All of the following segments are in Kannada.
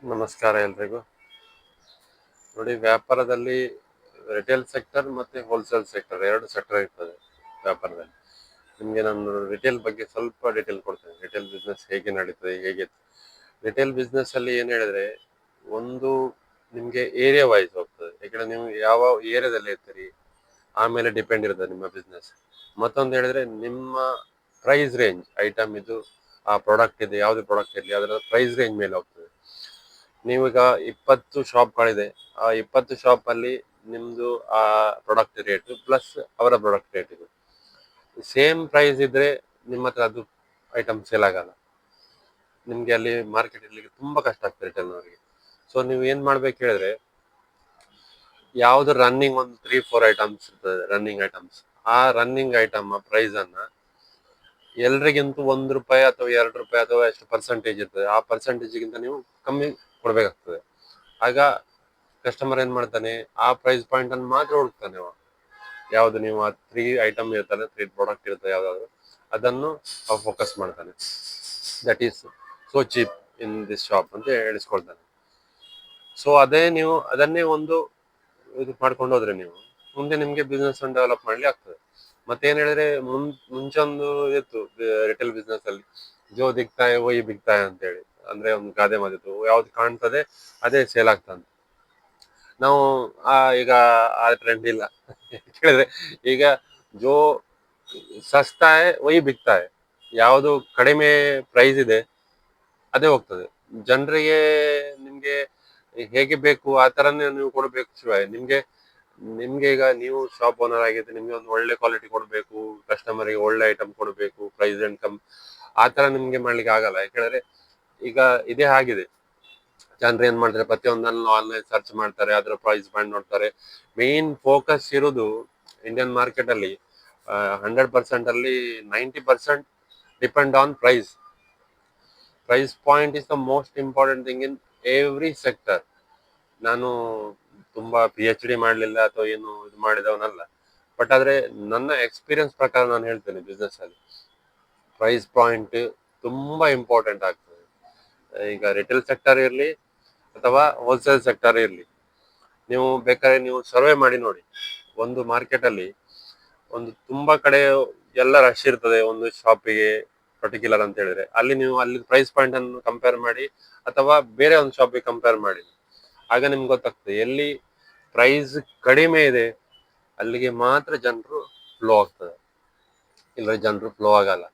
ನಮಸ್ಕಾರ ಎಲ್ರಿಗೂ. ನೋಡಿ, ವ್ಯಾಪಾರದಲ್ಲಿ ರಿಟೇಲ್ ಸೆಕ್ಟರ್ ಮತ್ತೆ ಹೋಲ್ಸೇಲ್ ಸೆಕ್ಟರ್ ಎರಡು ಸೆಕ್ಟರ್ ಇರ್ತದೆ ವ್ಯಾಪಾರದಲ್ಲಿ. ನಿಮಗೆ ನಾನು ರಿಟೇಲ್ ಬಗ್ಗೆ ಸ್ವಲ್ಪ ಡೀಟೇಲ್ ಕೊಡ್ತೇನೆ. ರಿಟೇಲ್ ಬಿಸ್ನೆಸ್ ಹೇಗೆ ನಡೀತದೆ, ಹೇಗೆ ರಿಟೇಲ್ ಬಿಸ್ನೆಸ್ ಅಲ್ಲಿ ಏನು ಹೇಳಿದ್ರೆ, ಒಂದು ನಿಮಗೆ ಏರಿಯಾ ವೈಸ್ ಹೋಗ್ತದೆ. ಯಾಕಂದ್ರೆ ನೀವು ಯಾವ ಏರಿಯಾದಲ್ಲಿ ಇರ್ತೀರಿ ಆಮೇಲೆ ಡಿಪೆಂಡ್ ಇರ್ತದೆ ನಿಮ್ಮ ಬಿಸ್ನೆಸ್. ಮತ್ತೊಂದು ಹೇಳಿದ್ರೆ ನಿಮ್ಮ ಪ್ರೈಸ್ ರೇಂಜ್, ಐಟಮ್ ಇದು ಆ ಪ್ರಾಡಕ್ಟ್ ಇದೆ, ಯಾವುದೇ ಪ್ರಾಡಕ್ಟ್ ಇರಲಿ ಅದರ ಪ್ರೈಸ್ ರೇಂಜ್ ಮೇಲೆ ಹೋಗ್ತದೆ. ನೀವೀಗ 20 ಶಾಪ್ಗಳಿದೆ, ಆ 20 ಶಾಪಲ್ಲಿ ನಿಮ್ಮದು ಆ ಪ್ರಾಡಕ್ಟ್ ರೇಟು ಪ್ಲಸ್ ಅವರ ಪ್ರಾಡಕ್ಟ್ ರೇಟ್ ಇದು ಸೇಮ್ ಪ್ರೈಸ್ ಇದ್ರೆ ನಿಮ್ಮ ಹತ್ರ ಅದು ಐಟಮ್ ಸೇಲ್ ಆಗಲ್ಲ. ನಿಮಗೆ ಅಲ್ಲಿ ಮಾರ್ಕೆಟ್ ಇರ್ಲಿಕ್ಕೆ ತುಂಬ ಕಷ್ಟ ಆಗ್ತದೆ ರಿಟೇಲ್ನವರಿಗೆ. ಸೊ ನೀವು ಏನು ಮಾಡ್ಬೇಕು ಹೇಳಿದ್ರೆ, ಯಾವುದು ರನ್ನಿಂಗ್ ಒಂದು 3-4 ಐಟಮ್ಸ್ ಇರ್ತದೆ, ರನ್ನಿಂಗ್ ಐಟಮ್ಸ್, ಆ ರನ್ನಿಂಗ್ ಐಟಮ್ ಪ್ರೈಸನ್ನು ಎಲ್ರಿಗಿಂತ ₹1 ಅಥವಾ ₹2 ಅಥವಾ ಎಷ್ಟು ಪರ್ಸೆಂಟೇಜ್ ಇರ್ತದೆ ಆ ಪರ್ಸೆಂಟೇಜ್ಗಿಂತ ನೀವು ಕಮ್ಮಿ ಕೊಡಬೇಕಾಗ್ತದೆ. ಆಗ ಕಸ್ಟಮರ್ ಏನು ಮಾಡ್ತಾನೆ, ಆ ಪ್ರೈಸ್ ಪಾಯಿಂಟ್ ಅನ್ನು ಮಾತ್ರ ಹುಡುಕ್ತಾನೆ. ಯಾವುದು ನೀವು ಆ 3 ಐಟಮ್ ಇರ್ತಾರೆ, 3 ಪ್ರಾಡಕ್ಟ್ ಇರ್ತದೆ ಯಾವುದಾದ್ರು, ಅದನ್ನು ಫೋಕಸ್ ಮಾಡ್ತಾನೆ. That is so cheap in this shop ಅಂತ ಹೇಳಿಸ್ಕೊಳ್ತಾನೆ. ಸೊ ಅದೇ ನೀವು ಅದನ್ನೇ ಒಂದು ಇದು ಮಾಡ್ಕೊಂಡು ಹೋದ್ರೆ ನೀವು ಮುಂದೆ ನಿಮಗೆ ಬಿಸ್ನೆಸ್ ಅನ್ನು ಡೆವಲಪ್ ಮಾಡ್ಲಿಕ್ಕೆ ಆಗ್ತದೆ. ಮತ್ತೇನು ಹೇಳಿದ್ರೆ, ಮುಂಚೆ ಒಂದು ಇತ್ತು ರಿಟೇಲ್ ಬಿಸ್ನೆಸ್ ಅಲ್ಲಿ, ಜೋ ದಿಕ್ತಾಯ ವಹಿ ಬಿಕ್ತಾಯ ಅಂತ ಹೇಳಿ, ಅಂದ್ರೆ ಒಂದು ಗಾದೆ ಮಾತಿತ್ತು, ಯಾವ್ದು ಕಾಣ್ತದೆ ಅದೇ ಸೇಲ್ ಆಗ್ತದೆ. ನಾವು ಈಗ ಆ ಟ್ರೆಂಡ್ ಇಲ್ಲ. ಹೇಳಿದ್ರೆ ಈಗ ಜೋ ಸಸ್ತಾಯ ವಹಿ ಬಿಕ್ತಾಯ, ಯಾವುದು ಕಡಿಮೆ ಪ್ರೈಸ್ ಇದೆ ಅದೇ ಹೋಗ್ತದೆ ಜನರಿಗೆ. ನಿಮ್ಗೆ ಹೇಗೆ ಬೇಕು ಆ ತರನೇ ನೀವು ಕೊಡಬೇಕು. ಶಿವಾಯ ನಿಮ್ಗೆ ನಿಮ್ಗೆ ಈಗ ನೀವು ಶಾಪ್ ಓನರ್ ಆಗಿದ್ರೆ ನಿಮ್ಗೆ ಒಂದು ಒಳ್ಳೆ ಕ್ವಾಲಿಟಿ ಕೊಡಬೇಕು, ಕಸ್ಟಮರ್ಗೆ ಒಳ್ಳೆ ಐಟಮ್ ಕೊಡಬೇಕು, ಪ್ರೈಸ್ ಅಂಡ್ ಕಮ್ ಆ ತರ ನಿಮ್ಗೆ ಮಾಡ್ಲಿಕ್ಕೆ ಆಗಲ್ಲ. ಯಾಕಂದ್ರೆ ಈಗ ಇದೇ ಆಗಿದೆ, ಜನರು ಏನ್ ಮಾಡ್ತಾರೆ, ಪ್ರತಿಯೊಂದನ್ನು ಆನ್ಲೈನ್ ಸರ್ಚ್ ಮಾಡ್ತಾರೆ, ಅದರ ಪ್ರೈಸ್ ಪಾಯಿಂಟ್ ನೋಡ್ತಾರೆ. ಮೇನ್ ಫೋಕಸ್ ಇರೋದು ಇಂಡಿಯನ್ ಮಾರ್ಕೆಟ್ ಅಲ್ಲಿ 100% ಅಲ್ಲಿ 90% depend on price. Price point is the most important thing in every sector. ನಾನು ತುಂಬಾ PhD ಮಾಡಲಿಲ್ಲ ಅಥವಾ ಏನು ಇದು ಮಾಡಿದವನಲ್ಲ, ಬಟ್ ಆದ್ರೆ ನನ್ನ ಎಕ್ಸ್ಪೀರಿಯನ್ಸ್ ಪ್ರಕಾರ ನಾನು ಹೇಳ್ತೇನೆ, ಬಿಸ್ನೆಸ್ ಅಲ್ಲಿ ಪ್ರೈಸ್ ಪಾಯಿಂಟ್ ತುಂಬಾ ಇಂಪಾರ್ಟೆಂಟ್ ಆಗ್ತದೆ. ಈಗ ರಿಟೇಲ್ ಸೆಕ್ಟರ್ ಇರಲಿ ಅಥವಾ ಹೋಲ್ಸೇಲ್ ಸೆಕ್ಟರ್ ಇರಲಿ, ನೀವು ಬೇಕಾದ್ರೆ ನೀವು ಸರ್ವೆ ಮಾಡಿ ನೋಡಿ. ಒಂದು ಮಾರ್ಕೆಟ್ ಅಲ್ಲಿ ಒಂದು ತುಂಬಾ ಕಡೆ ಎಲ್ಲ ರಶ್ ಇರ್ತದೆ ಒಂದು ಶಾಪಿಗೆ ಪರ್ಟಿಕ್ಯುಲರ್ ಅಂತ ಹೇಳಿದ್ರೆ, ಅಲ್ಲಿ ನೀವು ಅಲ್ಲಿ ಪ್ರೈಸ್ ಪಾಯಿಂಟ್ ಅನ್ನು ಕಂಪೇರ್ ಮಾಡಿ ಅಥವಾ ಬೇರೆ ಒಂದು ಶಾಪಿಗೆ ಕಂಪೇರ್ ಮಾಡಿ, ಆಗ ನಿಮ್ಗೆ ಗೊತ್ತಾಗ್ತದೆ ಎಲ್ಲಿ ಪ್ರೈಸ್ ಕಡಿಮೆ ಇದೆ ಅಲ್ಲಿಗೆ ಮಾತ್ರ ಜನರು ಫ್ಲೋ ಆಗ್ತದೆ, ಇಲ್ಲ ಜನರು ಫ್ಲೋ ಆಗಲ್ಲ.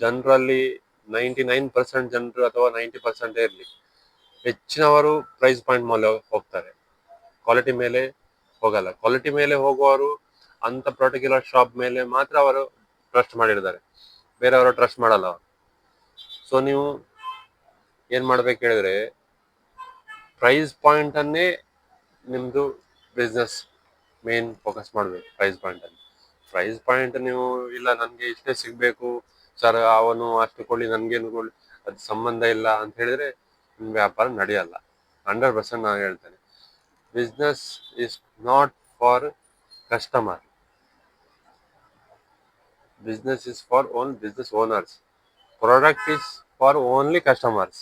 ಜನರಲ್ಲಿ 99% ಜನರು ಅಥವಾ 90% ಇರಲಿ, ಹೆಚ್ಚಿನವರು ಪ್ರೈಸ್ ಪಾಯಿಂಟ್ ಮೇಲೆ ಹೋಗ್ತಾರೆ, ಕ್ವಾಲಿಟಿ ಮೇಲೆ ಹೋಗಲ್ಲ. ಕ್ವಾಲಿಟಿ ಮೇಲೆ ಹೋಗುವವರು ಅಂತ ಪರ್ಟಿಕ್ಯುಲರ್ ಶಾಪ್ ಮೇಲೆ ಮಾತ್ರ ಅವರು ಟ್ರಸ್ಟ್ ಮಾಡಿರ್ತಾರೆ, ಬೇರೆಯವರು ಟ್ರಸ್ಟ್ ಮಾಡಲ್ಲ ಅವರು. ಸೊ ನೀವು ಏನ್ ಮಾಡ್ಬೇಕು ಹೇಳಿದ್ರೆ, ಪ್ರೈಸ್ ಪಾಯಿಂಟ್ ಅನ್ನೇ ನಿಮ್ದು ಬಿಸ್ನೆಸ್ ಮೇನ್ ಫೋಕಸ್ ಮಾಡಬೇಕು. ಪ್ರೈಸ್ ಪಾಯಿಂಟ್ ನೀವು ಇಲ್ಲ ನನಗೆ ಇಷ್ಟೇ ಸಿಗಬೇಕು ಸರ್, ಅವನು ಅಷ್ಟು ಕೊಡ್ಲಿ ನನ್ಗೇನು ಕೊಡ್ಲಿ ಅದು ಸಂಬಂಧ ಇಲ್ಲ ಅಂತ ಹೇಳಿದ್ರೆ ನಿಮ್ಮ ವ್ಯಾಪಾರ ನಡೆಯಲ್ಲ. 100% ನಾನು ಹೇಳ್ತೇನೆ, business is not for customer, business is for own business owners, product is for only customers.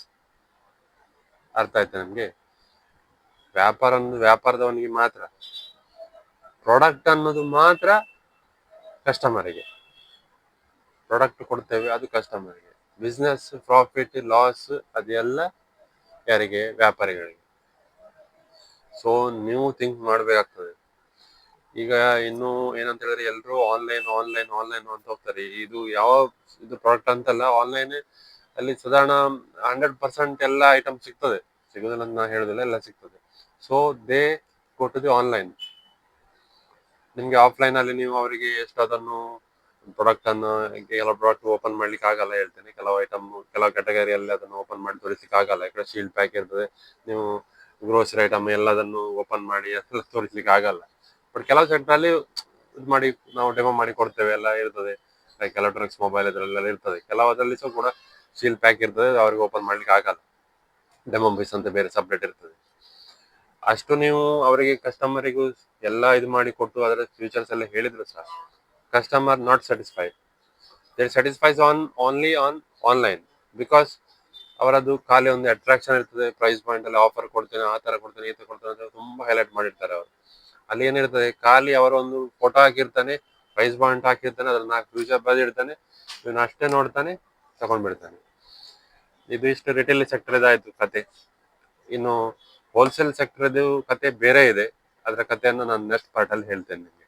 ಅರ್ಥ ಆಯ್ತಾ ನಿಮ್ಗೆ? ವ್ಯಾಪಾರದವನಿಗೆ ಮಾತ್ರ, ಪ್ರಾಡಕ್ಟ್ ಅನ್ನೋದು ಮಾತ್ರ ಕಸ್ಟಮರಿಗೆ. ಪ್ರಾಡಕ್ಟ್ ಕೊಡ್ತೇವೆ ಅದು ಕಸ್ಟಮರ್ಗೆ. ಬಿಸ್ನೆಸ್ ಪ್ರಾಫಿಟ್ ಲಾಸ್ ಅದೆಲ್ಲ ಯಾರಿಗೆ? ವ್ಯಾಪಾರಿಗಳಿಗೆ. ಸೊ ನೀವು ಥಿಂಕ್ ಮಾಡ್ಬೇಕಾಗ್ತದೆ. ಈಗ ಇನ್ನು ಏನಂತ ಹೇಳಿದ್ರೆ, ಎಲ್ಲರೂ ಆನ್ಲೈನ್ ಆನ್ಲೈನ್ ಆನ್ಲೈನ್ ಅಂತ ಹೋಗ್ತಾರೆ. ಇದು ಯಾವ ಇದು ಪ್ರಾಡಕ್ಟ್ ಅಂತಲ್ಲ, ಆನ್ಲೈನ್ ಅಲ್ಲಿ ಸಾಧಾರಣ 100% ಎಲ್ಲ ಐಟಮ್ ಸಿಗ್ತದೆ, ಸಿಗೋದಿಲ್ಲ ಅಂತ ನಾ ಹೇಳುದಿಲ್ಲ, ಎಲ್ಲ ಸಿಗ್ತದೆ. So they go to the online. ನಿಮ್ಗೆ ಆಫ್ಲೈನ್ ಅಲ್ಲಿ ನೀವು ಅವರಿಗೆ ಎಷ್ಟು ಅದನ್ನು ಪ್ರಾಡಕ್ಟ್ ಅನ್ನು, ಕೆಲವು ಪ್ರಾಡಕ್ಟ್ ಓಪನ್ ಮಾಡ್ಲಿಕ್ಕೆ ಆಗಲ್ಲ ಹೇಳ್ತೇನೆ, ಕೆಲವು ಐಟಮ್ ಕೆಲವು ಕ್ಯಾಟಗರಿಯಲ್ಲಿ ಅದನ್ನು ಓಪನ್ ಮಾಡಿ ತೋರಿಸ್ಲಿಕ್ಕೆ ಆಗಲ್ಲ, ಯಾಕಂದ್ರೆ ಶೀಲ್ಡ್ ಪ್ಯಾಕ್ ಇರ್ತದೆ. ನೀವು ಗ್ರೋಸರಿ ಐಟಮ್ ಎಲ್ಲದನ್ನು ಓಪನ್ ಮಾಡಿ ಎಲ್ಲ ತೋರಿಸ್ಲಿಕ್ಕೆ ಆಗಲ್ಲ. ಬಟ್ ಕೆಲವು ಸೆಕ್ಟರ್ ಅಲ್ಲಿ ಇದು ಮಾಡಿ ನಾವು ಡೆಮೋ ಮಾಡಿ ಕೊಡ್ತೇವೆ, ಎಲ್ಲ ಇರ್ತದೆ. ಲೈಕ್ ಎಲೆಕ್ಟ್ರಾನಿಕ್ಸ್, ಮೊಬೈಲ್ ಇದರಲ್ಲೆಲ್ಲ ಇರ್ತದೆ. ಕೆಲವದಲ್ಲಿ ಸಹ ಕೂಡ ಶೀಲ್ಡ್ ಪ್ಯಾಕ್ ಇರ್ತದೆ, ಅವ್ರಿಗೆ ಓಪನ್ ಮಾಡ್ಲಿಕ್ಕೆ ಆಗಲ್ಲ. ಡೆಮೋ ಪೀಸ್ ಅಂತ ಬೇರೆ ಸಪ್ರೇಟ್ ಇರ್ತದೆ. ಅಷ್ಟು ನೀವು ಅವರಿಗೆ ಕಸ್ಟಮರಿಗೂ ಎಲ್ಲ ಇದು ಮಾಡಿ ಕೊಟ್ಟು ಅದರ ಫ್ಯೂಚರ್ಸ್ ಎಲ್ಲ ಹೇಳಿದ್ರು ಸಹ customer not satisfied. They satisfies on only on online, because ಅವರದ್ದು ಖಾಲಿ ಒಂದು ಅಟ್ರಾಕ್ಷನ್ ಇರ್ತದೆ, ಪ್ರೈಸ್ ಪಾಯಿಂಟ್ ಅಲ್ಲಿ ಆಫರ್ ಕೊಡ್ತೇನೆ, ಆ ತರ ಕೊಡ್ತೇನೆ, ಈ ತರ ಕೊಡ್ತೇನೆ ಅಂತ ತುಂಬಾ ಹೈಲೈಟ್ ಮಾಡಿರ್ತಾರೆ ಅವರು. ಅಲ್ಲಿ ಏನಿರ್ತದೆ, ಖಾಲಿ ಅವರ ಒಂದು ಫೋಟೋ ಹಾಕಿರ್ತಾನೆ, ಪ್ರೈಸ್ ಪಾಯಿಂಟ್ ಹಾಕಿರ್ತಾನೆ, ಅದ್ರ 4 ಫ್ಯೂಚರ್ ಬರೆದಿರ್ತಾನೆ, ಇವನು ಅಷ್ಟೇ ನೋಡ್ತಾನೆ, ತಗೊಂಡ್ಬಿಡ್ತಾನೆ. ಇದು ಇಷ್ಟು ರಿಟೇಲ್ ಸೆಕ್ಟರ್ ಇದಾಯ್ತು ಕತೆ. ಇನ್ನು ಹೋಲ್ಸೇಲ್ ಸೆಕ್ಟರ್ದು ಕತೆ ಬೇರೆ ಇದೆ. ಅದರ ಕಥೆಯನ್ನು ನಾನು ನೆಕ್ಸ್ಟ್ ಪಾರ್ಟ್ ಅಲ್ಲಿ ಹೇಳ್ತೇನೆ ನಿಮಗೆ.